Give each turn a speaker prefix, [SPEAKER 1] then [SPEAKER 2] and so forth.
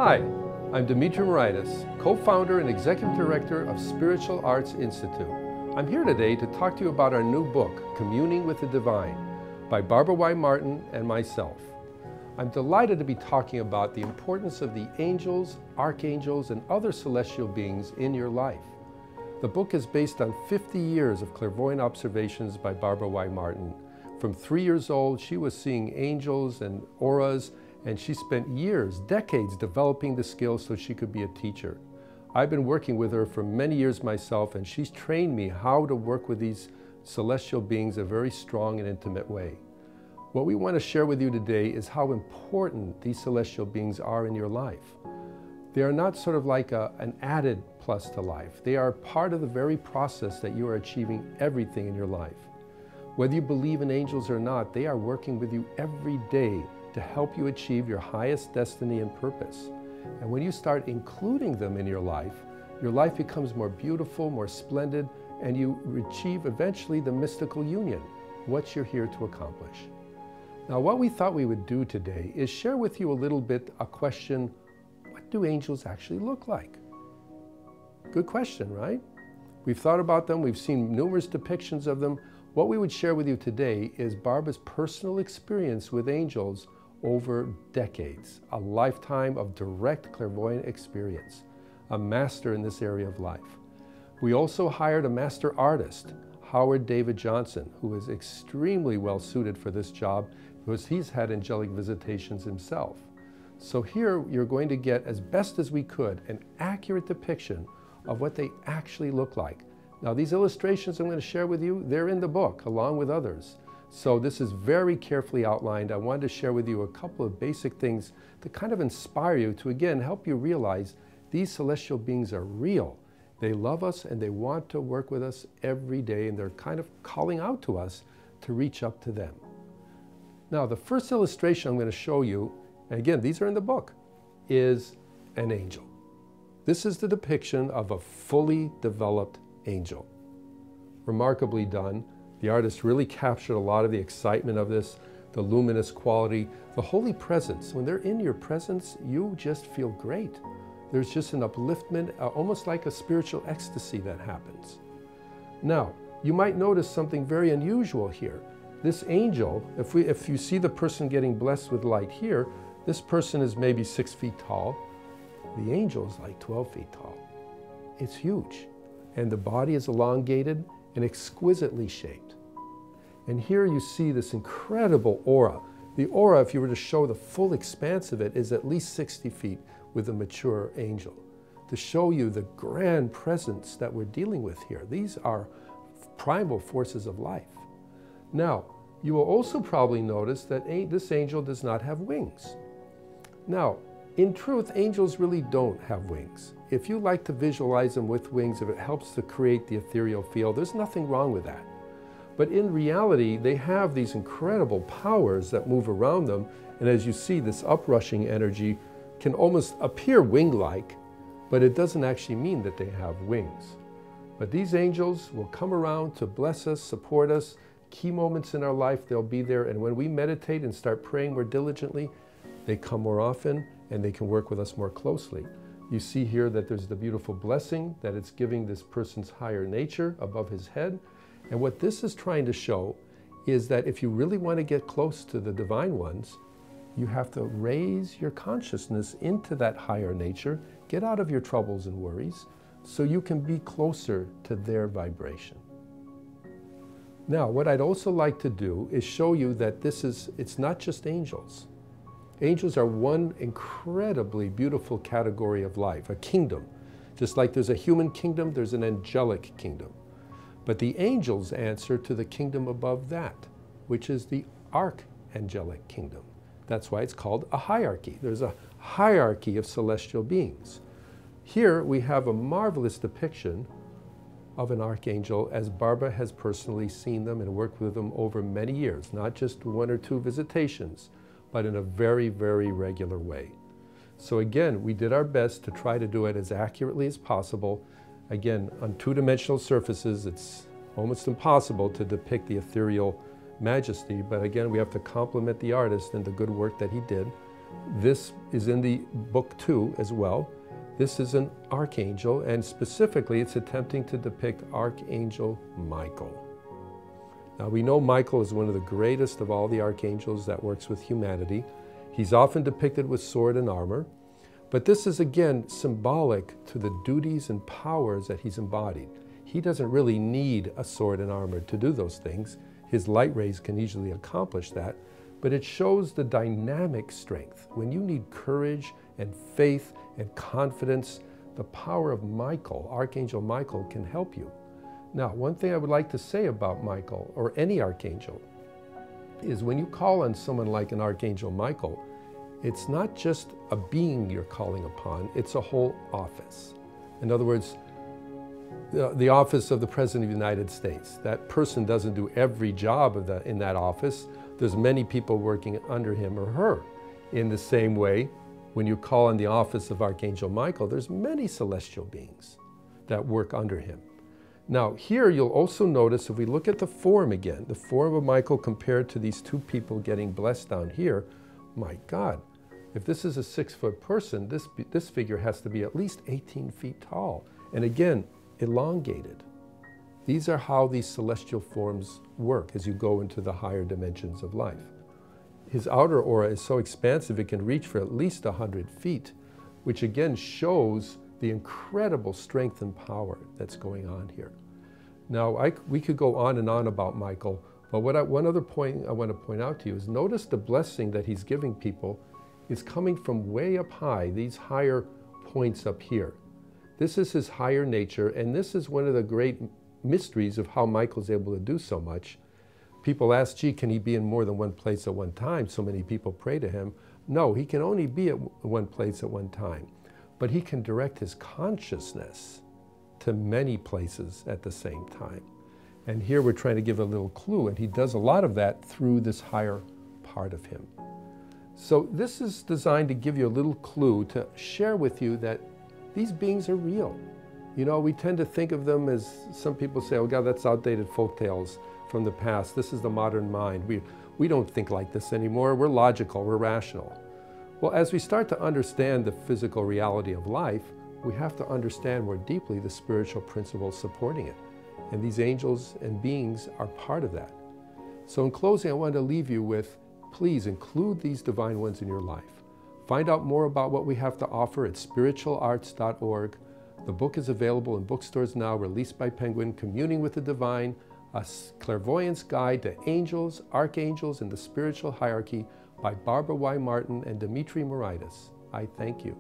[SPEAKER 1] Hi, I'm Dimitri Moraitis, co-founder and executive director of Spiritual Arts Institute. I'm here today to talk to you about our new book, Communing with the Divine, by Barbara Y. Martin and myself. I'm delighted to be talking about the importance of the angels, archangels, and other celestial beings in your life. The book is based on 50 years of clairvoyant observations by Barbara Y. Martin. From 3 years old, she was seeing angels and auras, and she spent years, decades, developing the skills so she could be a teacher. I've been working with her for many years myself, and she's trained me how to work with these celestial beings in a very strong and intimate way. What we want to share with you today is how important these celestial beings are in your life. They are not sort of like an added plus to life. They are part of the very process that you are achieving everything in your life. Whether you believe in angels or not, they are working with you every day to help you achieve your highest destiny and purpose. And when you start including them in your life becomes more beautiful, more splendid, and you achieve eventually the mystical union, what you're here to accomplish. Now, what we thought we would do today is share with you a little bit a question: what do angels actually look like? Good question, right? We've thought about them, we've seen numerous depictions of them. What we would share with you today is Barbara's personal experience with angels over decades, a lifetime of direct clairvoyant experience, a master in this area of life. We also hired a master artist, Howard David Johnson, who is extremely well suited for this job because he's had angelic visitations himself. So here you're going to get, as best as we could, an accurate depiction of what they actually look like. Now, these illustrations I'm going to share with you, they're in the book along with others. So this is very carefully outlined. I wanted to share with you a couple of basic things to kind of inspire you to, again, help you realize these celestial beings are real. They love us and they want to work with us every day, and they're kind of calling out to us to reach up to them. Now, the first illustration I'm going to show you, and again, these are in the book, is an angel. This is the depiction of a fully developed angel. Remarkably done. The artist really captured a lot of the excitement of this, the luminous quality, the holy presence. When they're in your presence, you just feel great. There's just an upliftment, almost like a spiritual ecstasy that happens. Now, you might notice something very unusual here. This angel, if you see the person getting blessed with light here, this person is maybe 6 feet tall. The angel is like 12 feet tall. It's huge. And the body is elongated and exquisitely shaped. And here you see this incredible aura. The aura, if you were to show the full expanse of it, is at least 60 feet with a mature angel, to show you the grand presence that we're dealing with here. These are primal forces of life. Now, you will also probably notice that this angel does not have wings. Now, in truth, angels really don't have wings. If you like to visualize them with wings, if it helps to create the ethereal field, there's nothing wrong with that. But in reality, they have these incredible powers that move around them, and as you see, this uprushing energy can almost appear wing-like, but it doesn't actually mean that they have wings. But these angels will come around to bless us, support us. Key moments in our life, they'll be there, and when we meditate and start praying more diligently, they come more often and they can work with us more closely. You see here that there's the beautiful blessing that it's giving this person's higher nature above his head. And what this is trying to show is that if you really want to get close to the divine ones, you have to raise your consciousness into that higher nature, get out of your troubles and worries, so you can be closer to their vibration. Now, what I'd also like to do is show you that it's not just angels. Angels are one incredibly beautiful category of life, a kingdom. Just like there's a human kingdom, there's an angelic kingdom. But the angels answer to the kingdom above that, which is the archangelic kingdom. That's why it's called a hierarchy. There's a hierarchy of celestial beings. Here we have a marvelous depiction of an archangel, as Barbara has personally seen them and worked with them over many years, not just 1 or 2 visitations, but in a very, very regular way. So again, we did our best to try to do it as accurately as possible. Again, on 2-dimensional surfaces, it's almost impossible to depict the ethereal majesty, but again, we have to compliment the artist and the good work that he did. This is in the book too as well. This is an archangel, and specifically it's attempting to depict Archangel Michael. Now we know Michael is one of the greatest of all the archangels that works with humanity. He's often depicted with sword and armor, but this is again symbolic to the duties and powers that he's embodied. He doesn't really need a sword and armor to do those things. His light rays can easily accomplish that, but it shows the dynamic strength. When you need courage and faith and confidence, the power of Michael, Archangel Michael, can help you. Now, one thing I would like to say about Michael, or any archangel, is when you call on someone like an Archangel Michael, it's not just a being you're calling upon, it's a whole office. In other words, the office of the President of the United States. That person doesn't do every job in that office. There's many people working under him or her. In the same way, when you call on the office of Archangel Michael, there's many celestial beings that work under him. Now here you'll also notice, if we look at the form again, the form of Michael compared to these two people getting blessed down here, my God, if this is a 6-foot person, this figure has to be at least 18 feet tall. And again, elongated. These are how these celestial forms work as you go into the higher dimensions of life. His outer aura is so expansive it can reach for at least 100 feet, which again shows the incredible strength and power that's going on here. Now, we could go on and on about Michael, but one other point I want to point out to you is notice the blessing that he's giving people is coming from way up high, these higher points up here. This is his higher nature, and this is one of the great mysteries of how Michael's able to do so much. People ask, gee, can he be in more than one place at one time? So many people pray to him. No, he can only be at one place at one time, but he can direct his consciousness to many places at the same time. And here we're trying to give a little clue, and he does a lot of that through this higher part of him. So this is designed to give you a little clue to share with you that these beings are real. You know, we tend to think of them as, some people say, oh God, that's outdated folk tales from the past. This is the modern mind. We don't think like this anymore. We're logical, we're rational. Well, as we start to understand the physical reality of life, we have to understand more deeply the spiritual principles supporting it. And these angels and beings are part of that. So in closing, I wanted to leave you with, please include these divine ones in your life. Find out more about what we have to offer at spiritualarts.org. The book is available in bookstores now, released by Penguin, Communing with the Divine, a clairvoyance guide to angels, archangels, and the spiritual hierarchy by Barbara Y. Martin and Dimitri Moraitis. I thank you.